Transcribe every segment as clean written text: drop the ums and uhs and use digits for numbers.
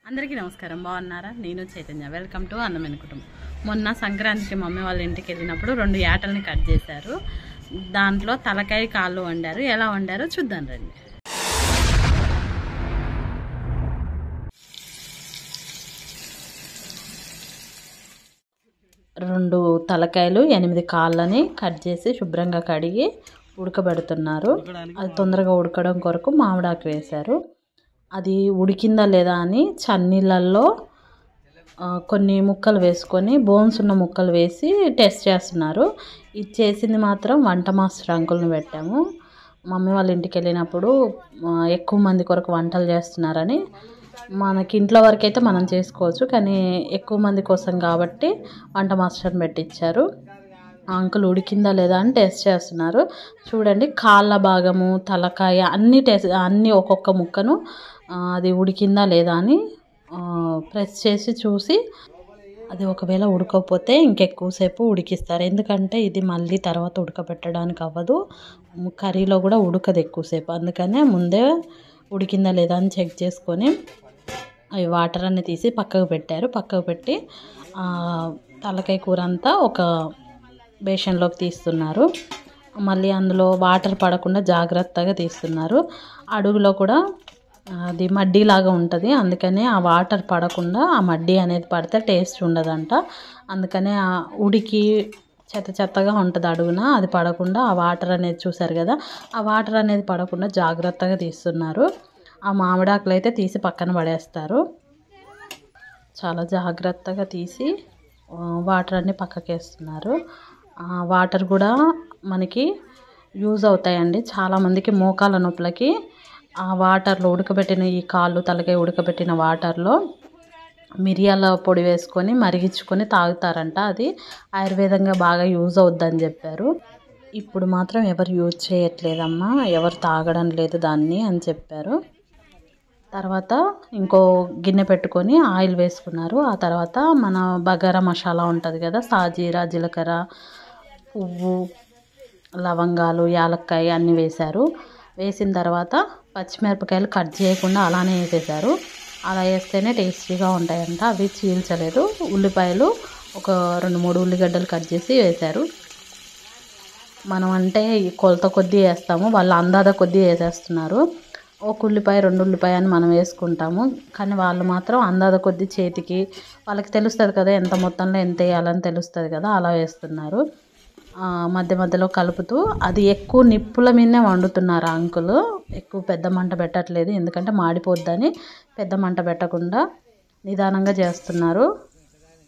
అందరికీ నమస్కారం. బాగున్నారా? నేను చైతన్య. వెల్కమ్ టు అందమైన కుటుంబం. మొన్న సంక్రాంతికి మమ్మీ వాళ్ళ ఇంటికి వెళ్ళినప్పుడు 2 యాటల్ని కట్ చేశారు. దాంట్లో తలకాయ కాళ్ళు వండారు. ఎలా వండారో చూద్దాం రండి. రెండు తలకాయలు 8 కాళ్ళని కట్ చేసి శుభ్రంగా కడిగి ఉడకబెడుతున్నారు. అది తొందరగా ఉడకడం కొరకు మామిడాకు వేశారు. అది ఉడికిందా లేదా అని చన్నీళ్ళల్లో కొన్ని ముక్కలు వేసుకొని బోన్స్ ఉన్న ముక్కలు వేసి టెస్ట్ చేస్తున్నారు. ఇది చేసింది మాత్రం వంట మాస్టర్ అంకుల్ని పెట్టాము. మమ్మీ వాళ్ళ ఇంటికి వెళ్ళినప్పుడు ఎక్కువ మంది కొరకు వంటలు చేస్తున్నారని, మనకి ఇంట్లో వరకు అయితే మనం చేసుకోవచ్చు, కానీ ఎక్కువ మంది కోసం కాబట్టి వంట మాస్టర్ని పెట్టించారు. అంకుల్ ఉడికిందా లేదా అని టెస్ట్ చేస్తున్నారు. చూడండి, కాళ్ళ భాగము తలకాయ అన్నీ ఒక్కొక్క ముక్కను అది ఉడికిందా లేదా అని ప్రెస్ చేసి చూసి, అది ఒకవేళ ఉడకపోతే ఇంకెక్కువసేపు ఉడికిస్తారు. ఎందుకంటే ఇది మళ్ళీ తర్వాత ఉడకబెట్టడానికి అవ్వదు, కర్రీలో కూడా ఉడకదు ఎక్కువసేపు. అందుకనే ముందే ఉడికిందా లేదా అని చెక్ చేసుకొని అవి వాటర్ అన్ని తీసి పక్కకు పెట్టారు. పక్కకు పెట్టి తలకాయ కూర అంతా ఒక బేషన్లోకి తీస్తున్నారు. మళ్ళీ అందులో వాటర్ పడకుండా జాగ్రత్తగా తీస్తున్నారు. అడుగులో కూడా అది మడ్డీలాగా ఉంటుంది. అందుకనే ఆ వాటర్ పడకుండా, ఆ మడ్డీ అనేది పడితే టేస్ట్ ఉండదంట. అందుకనే ఉడికి చెత్తగా ఉంటుంది అడుగున, అది పడకుండా ఆ వాటర్ అనేది చూసారు కదా, ఆ వాటర్ అనేది పడకుండా జాగ్రత్తగా తీస్తున్నారు. ఆ మామిడాకులు అయితే తీసి పక్కన పడేస్తారు. చాలా జాగ్రత్తగా తీసి వాటర్ అన్నీ పక్కకేస్తున్నారు. వాటర్ కూడా మనకి యూజ్ అవుతాయండి. చాలామందికి మోకాల నొప్పులకి ఆ వాటర్లో ఉడకబెట్టిన ఈ కాళ్ళు తలకాయ ఉడకబెట్టిన వాటర్లో మిరియాల పొడి వేసుకొని మరిగించుకొని తాగుతారంట. అది ఆయుర్వేదంగా బాగా యూజ్ అవుద్దని చెప్పారు. ఇప్పుడు మాత్రం ఎవరు యూజ్ చేయట్లేదమ్మా, ఎవరు తాగడం లేదు దాన్ని అని చెప్పారు. తర్వాత ఇంకో గిన్నె పెట్టుకొని ఆయిల్ వేసుకున్నారు. ఆ తర్వాత మన బగారా మసాలా ఉంటుంది కదా, సాజీరా, జీలకర్ర, పువ్వు, లవంగాలు, యాలక్కాయ అన్నీ వేశారు. వేసిన తర్వాత పచ్చిమిరపకాయలు కట్ చేయకుండా అలానే వేసేసారు. అలా వేస్తేనే టేస్టీగా ఉంటాయంట. అవి చీల్చలేదు. ఉల్లిపాయలు ఒక 2-3 ఉల్లిగడ్డలు కట్ చేసి వేశారు. మనం అంటే కొలత కొద్దీ వేస్తాము, వాళ్ళు అందాద కొద్దీ వేసేస్తున్నారు. ఒక ఉల్లిపాయ 2 ఉల్లిపాయ అని మనం వేసుకుంటాము, కానీ వాళ్ళు మాత్రం అందాద కొద్దీ చేతికి వాళ్ళకి తెలుస్తుంది కదా, ఎంత మొత్తంలో ఎంత వేయాలని తెలుస్తుంది కదా, అలా వేస్తున్నారు. మధ్య మధ్యలో కలుపుతూ అది ఎక్కువ నిప్పుల మీదనే వండుతున్నారు అంకులు. ఎక్కువ పెద్ద మంట పెట్టట్లేదు, ఎందుకంటే మాడిపోద్దని పెద్ద మంట పెట్టకుండా నిదానంగా చేస్తున్నారు.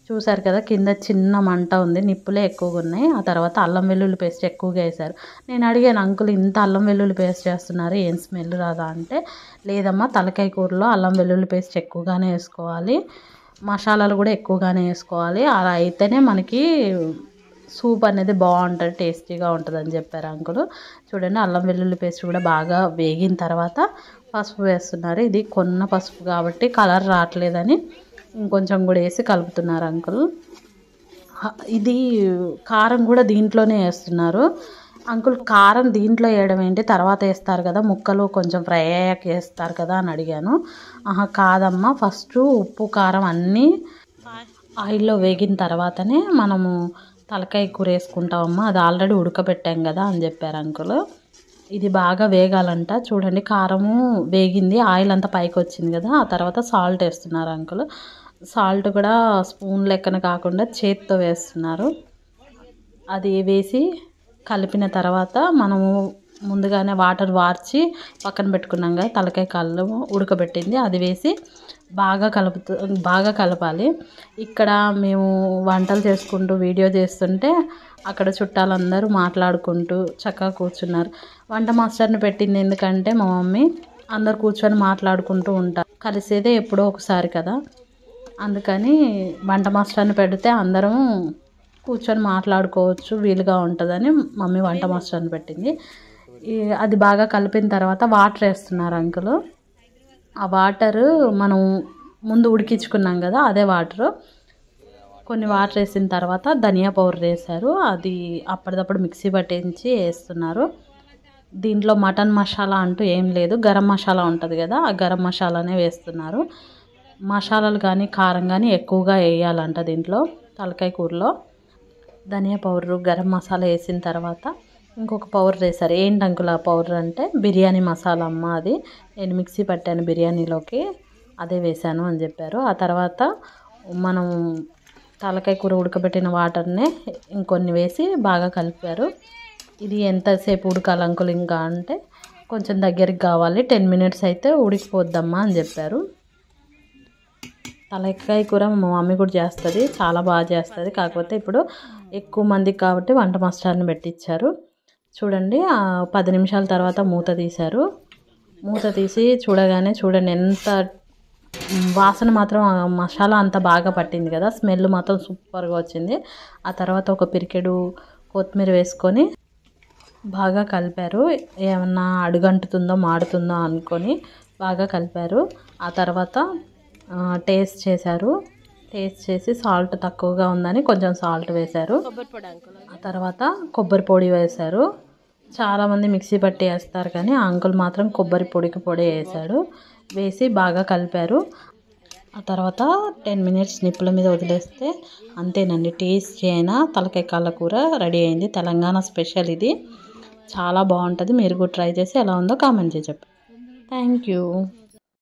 చూసారు కదా, కింద చిన్న మంట ఉంది, నిప్పులే ఎక్కువగా ఉన్నాయి. ఆ తర్వాత అల్లం వెల్లుల్లి పేస్ట్ ఎక్కువగా వేశారు. నేను అడిగాను, అంకుల్ ఇంత అల్లం వెల్లుల్లి పేస్ట్ చేస్తున్నారు, ఏం స్మెల్ రాదా అంటే, లేదమ్మా తలకాయ కూరలో అల్లం వెల్లుల్లి పేస్ట్ ఎక్కువగానే వేసుకోవాలి, మసాలాలు కూడా ఎక్కువగానే వేసుకోవాలి, అలా అయితేనే మనకి సూప్ అనేది బాగుంటుంది, టేస్టీగా ఉంటుంది అని చెప్పారు అంకులు. చూడండి, అల్లం వెల్లుల్లి పేస్ట్ కూడా బాగా వేగిన తర్వాత పసుపు వేస్తున్నారు. ఇది కొన్న పసుపు కాబట్టి కలర్ రావట్లేదని ఇంకొంచెం కూడా వేసి కలుపుతున్నారు అంకుల్. ఇది కారం కూడా దీంట్లోనే వేస్తున్నారు. అంకుల్ కారం దీంట్లో వేయడం ఏంటి, తర్వాత వేస్తారు కదా, ముక్కలు కొంచెం ఫ్రై అయ్యాక వేస్తారు కదా అని అడిగాను. కాదమ్మా, ఫస్ట్ ఉప్పు కారం అన్నీ ఆయిల్లో వేగిన తర్వాతనే మనము తలకాయ కూర వేసుకుంటామమ్మా, అది ఆల్రెడీ ఉడకబెట్టాం కదా అని చెప్పారు అంకుల్. ఇది బాగా వేగాలంట. చూడండి, కారము వేగింది, ఆయిల్ అంతా పైకి వచ్చింది కదా. ఆ తర్వాత సాల్ట్ వేస్తున్నారు అంకుల్. సాల్ట్ కూడా స్పూన్ లెక్కన కాకుండా చేత్తో వేస్తున్నారు. అది వేసి కలిపిన తర్వాత మనము ముందుగానే వాటర్ వార్చి పక్కన పెట్టుకున్నాం కదా, తలకాయ కాళ్ళు ఉడకబెట్టింది అది వేసి బాగా కలపాలి. ఇక్కడ మేము వంటలు చేసుకుంటూ వీడియో చేస్తుంటే అక్కడ చుట్టాలందరూ మాట్లాడుకుంటూ చక్కగా కూర్చున్నారు. వంట మాస్టర్ని పెట్టింది ఎందుకంటే మా మమ్మీ అందరు కూర్చొని మాట్లాడుకుంటూ ఉంటారు, కలిసేదే ఎప్పుడో ఒకసారి కదా, అందుకని వంట మాస్టర్ని పెడితే అందరం కూర్చొని మాట్లాడుకోవచ్చు, వీలుగా ఉంటుందని మమ్మీ వంట మాస్టర్ని పెట్టింది. అది బాగా కలిపిన తర్వాత వాటర్ వేస్తున్నారు అంకుల్. ఆ వాటరు మనం ముందు ఉడికించుకున్నాం కదా, అదే వాటరు. కొన్ని వాటర్ వేసిన తర్వాత ధనియా పౌడర్ వేశారు. అది అప్పటిదప్పుడు మిక్సీ పట్టించి వేస్తున్నారు. దీంట్లో మటన్ మసాలా అంటూ ఏం లేదు, గరం మసాలా ఉంటుంది కదా, ఆ గరం మసాలానే వేస్తున్నారు. మసాలాలు కానీ కారం కానీ ఎక్కువగా వేయాలంట దీంట్లో తలకాయ కూరలో. ధనియా పౌడరు గరం మసాలా వేసిన తర్వాత ఇంకొక పౌడర్ వేశారు. ఏంటి అంకుల్ ఆ పౌడర్ అంటే బిర్యానీ మసాలా అమ్మ, అది నేను మిక్సీ పట్టాను బిర్యానీలోకి, అదే వేశాను అని చెప్పారు. ఆ తర్వాత మనం తలకాయ కూర ఉడకబెట్టిన వాటర్నే ఇంకొన్ని వేసి బాగా కలిపారు. ఇది ఎంతసేపు ఉడకాలి అంకుల్ ఇంకా అంటే కొంచెం దగ్గరికి కావాలి, 10 మినిట్స్ అయితే ఉడికిపోద్దమ్మా అని చెప్పారు. తలకాయ కూర మా మమ్మీ కూడా చేస్తుంది, చాలా బాగా చేస్తుంది. కాకపోతే ఇప్పుడు ఎక్కువ మందికి కాబట్టి వంట మాస్టర్ని పెట్టించారు. చూడండి 10 నిమిషాల తర్వాత మూత తీశారు. మూత తీసి చూడగానే చూడండి ఎంత వాసన మాత్రం మసాలా అంత బాగా పట్టింది కదా, స్మెల్ మాత్రం సూపర్గా వచ్చింది. ఆ తర్వాత ఒక పిరికెడు కొత్తిమీర వేసుకొని బాగా కలిపారు. ఏమన్నా అడుగంటుతుందో మాడుతుందో అనుకొని బాగా కలిపారు. ఆ తర్వాత టేస్ట్ చేశారు. టేస్ట్ చేసి సాల్ట్ తక్కువగా ఉందని కొంచెం సాల్ట్ వేశారు. ఆ తర్వాత కొబ్బరి పొడి వేశారు. చాలామంది మిక్సీ పట్టి వేస్తారు కానీ ఆ అంకుల్ మాత్రం కొబ్బరి పొడి వేశాడు. వేసి బాగా కలిపారు. ఆ తర్వాత 10 మినిట్స్ నిప్పుల మీద వదిలేస్తే అంతేనండి, టేస్టీ అయిన తలకాయ కాళ్ళ కూర రెడీ అయింది. తెలంగాణ స్పెషల్ ఇది, చాలా బాగుంటుంది. మీరు కూడా ట్రై చేసి ఎలా ఉందో కామెంట్ చేసి చెప్పండి. Thank you.